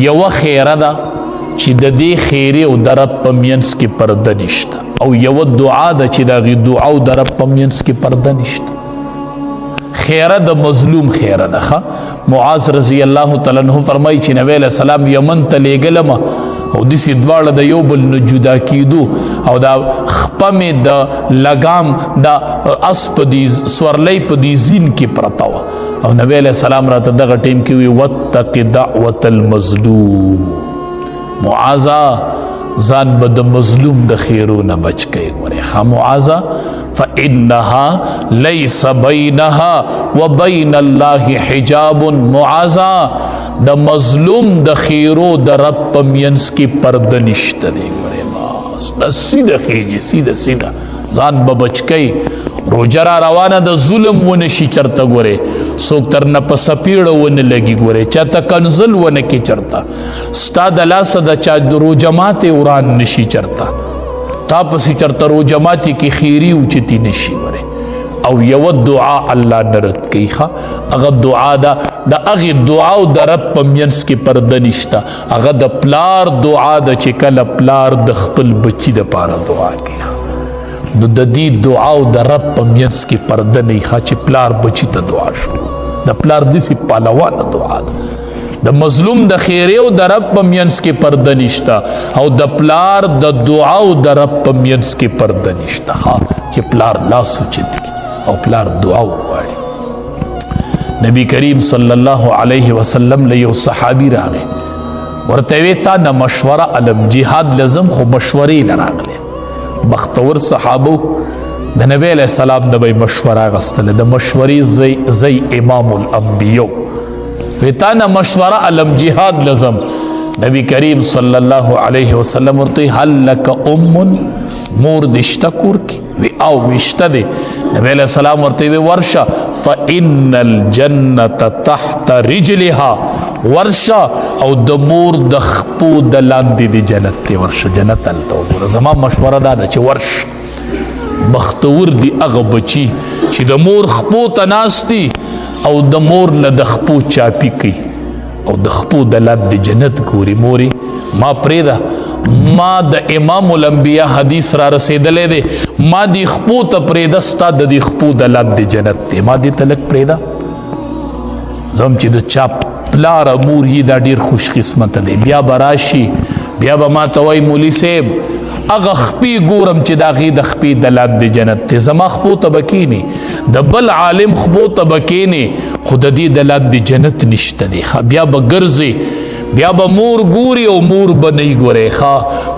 یو خیره ده چې د دې خیرې او د رب په منځ کې پرده نشته، او یو دعا ده چې د هغې دعا او د رب په منځ کې پرده نشته. خیره د مظلوم خیره ده. معاذ رضی الله تعالی عنہ فرمایي چې نبی علیه السلام یمن ته لیږلم او داسې دواړه د یو بل نه جدا کېدو، او دا خپه مې د لګام د اس په دې سورلۍ په دې زین کې پرته وه، او نبی علیه السلام راته دغه ټیم کې وی واتق دعوة المظلوم، معاذه ځان به د مظلوم د خیرو نه بچ کوي. ګورې معاذه فإنها ليس بينها وبين الله حجاب. معاذه د مظلوم د خیرو د رب په منځ کې پرده نشته دی. ګورې بس سیده خیجي، سیده سیده ځان به بچ کوي. روجه را روانه د ظلم ونه شي چرته. ګورې څوک تر نه په سپیړه ونه لګي. ګورې چاته کنزل ونه کې چرته. ستا د لاسه د چا روجه ماتې وران نشي چرته. تا پسې چرته روجه ماتې کې خیري اوچتي نشي. ګورې او یو دعا الله نه رد کوي. هغه دعا ده د هغې دعا او د رب په منځ کې پرده نشته. هغه د پلار دعا ده چې کله پلار د خپل بچي دپاره دعا کوي. نو د دې دعا او د رب په منځ کې پرده نه وي چې پلار بچي ته دعا شروع. د پلار داسې پالوانه دعا ده. د مظلوم د خیرې او د رب په منځ کې پرده نشته، او د پلار د دعا او د رب په منځ کې پرده نشته. چې پلار لاس اوچت کړي او پلار دعا وغواړي. نبی کریم صلی الله علیه وسلم له یو صحابي راغی، ورته وی تا نه مشوره علم جهاد لازم، خو مشورې نه راغلی. بختور صحابو د نبی علیہ السلام د به مشوره اخیستله. د مشورې زی امام الانبیاء وی تا نه مشوره علم جهاد لازم. نبی کریم صلی الله علیه وسلم ورته هل لک مور دې شته کور کې؟ وی او وشته دی. نبی علیہ السلام ورته وی ورشه فإن الجنة تحت رجلها، ورشه او د مور د خپو د لاندې د جنت ته ورشه. جنت هلته وګوره. زما مشوره دا ده چې ورشه. بختور دی هغه بچي چې د مور خپو ته ناست دي او د مور له د خپو چاپی کوي او د خپو د لاندې جنت ګوري. موري ما پرېږده، ما د امام الانبیاء حدیث را رسیدلی دی، ما دی خپو ته پرېږده، ستا د دې خپو د لاندې جنت دی. ما دې ته لږ پرېږده. زم چې د چا پلار مور یې دا ډېر خوش قسمته دی. بیا به راشي، بیا به ما ته وایي مولي صاحب هغه خپې ګورم چې د هغې د خپې د لاندې جنت دی. زما خپو ته به کښېنې، د بل عالم خپو ته به کښېنې، خو د دې د لاندې جنت نشته دی. بیا به ګرځې، بیا به مور ګوري او مور به نه ګورې.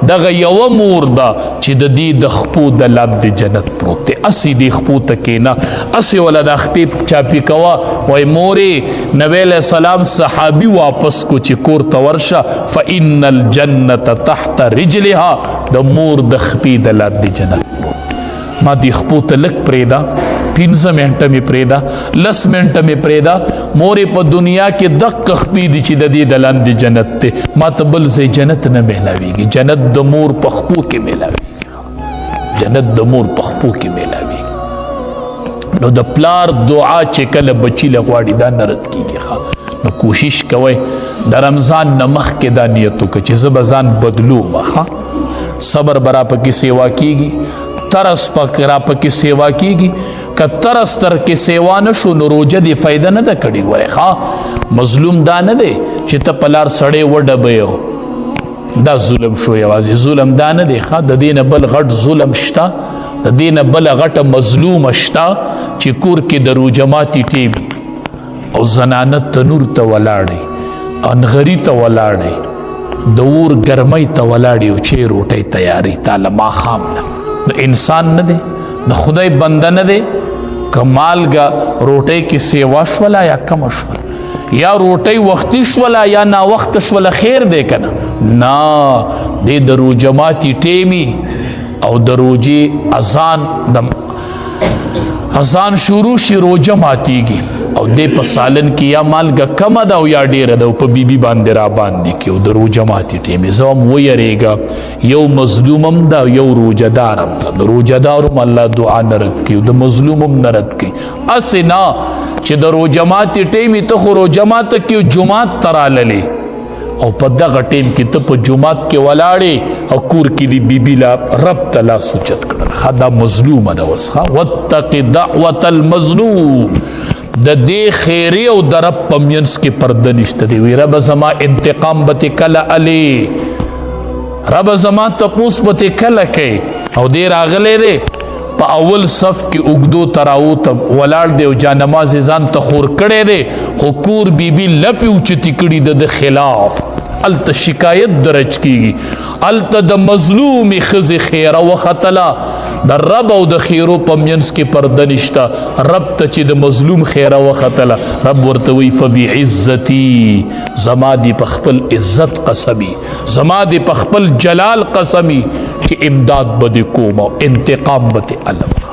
دغه یوه مور ده چې د دې د خپو د لاندې جنت پروت دی. اسې دې خپو ته کښېنه، اسې وله دا خپې چاپي کوه. وایي مورې نبی علیه السلام صحابي واپس کو چې کور ته ورشه فإن الجنة تحت رجلها، د مور د خپې د لاندې جنت پروت. ما دې خپو ته لږ پرېږده، 15 منټه مې پرېږده، 10 منټه مې پرېږده. مورې په دنیا کې دقه خپې دي چې د دې د لاندې جنت دی. ما ته بل ځای جنت نه میلاویږي. جنت د مور په خپو کې میلاویږي. جنت د مور په خپو کې میلاویږي. نو د پلار دعا چې کله بچي له غواړي دا نه رد کېږي. نو کوشش کوئ د رمضان نه مخکې دا نیت وکړه چې زه به ځان بدلوم. صبر به را پکې سیوا کېږي، ترس را پکې سیوا کېږي. که ترس تر کې سیوا نه شو نو روجه دې فایده نه ده کړې. ګورې مظلوم دا نه دی چې ته په لار سړی وډبیو، دا ظلم شو. یوازې ظلم دا نه دی. د دې نه بل غټ ظلم شته، د دې نه بله غټه مظلومه شته چې کور کې د روجه ماتې ټیمي او زنانه تنور ته ولاړی، انغري ته ولاړی، د اور ګرمۍ ته ولاړی او چې روټۍ تیاری تاله ماښام نه. انسان نه دی، د خدای بنده نه دی. که مالګه روټۍ کې سیوا شوله یا کمه شوله، یا روټۍ وختي شوله یا ناوخته شوله، خیر دی که نه؟ نه، دی د روجه ماتې ټیمي او د روجې اذان شروع شي روجه ماتیږي او دی په سالن کې یا مالګه کمه ده او یا ډیره ده او په بیبي باندې را باندې کې او د روجه ماتې ټیمې. زه هم ویریږه، یو مظلومم ده یو روجه دارم ده. د روجه دارم الله دعا نه رد کوي او د مظلومم نه رد کوي. هسې نه چې د روجه ماتې ټیمې ته خو روجه ماته کې جومات ته راللې او په دغه ټیم کې ته په جماعت کې ولاړې او کور کې دی بیبي لا رب ته لاس اوچت کړل. دا مظلومه ده اوس. واتق دعوة المظلوم، د دې خیرې او د رب په منځ کې پرده نشته دی. وی رب زما انتقام به تې کله علي، رب زما تپوس به تې کله کوي. او دی راغلی دی په اول صف کې اوږدو تراو ته ولاړ دی او جانماز ځان ته خور کړی دی، خو کور بیبي لپې اوچتې کړي د خلاف. الته شکایت درج کیږي، الته د مظلومې ښځې خیره وختله، د رب او د خیرو په منځ کې پرده نشته. رب ته چې د مظلوم خیره وختله، رب ورته وی فبعزتی، زما دی په خپل عزت قسمی، زما دی په خپل جلال قسمی چې امداد به دې کوم او انتقام به دې علم.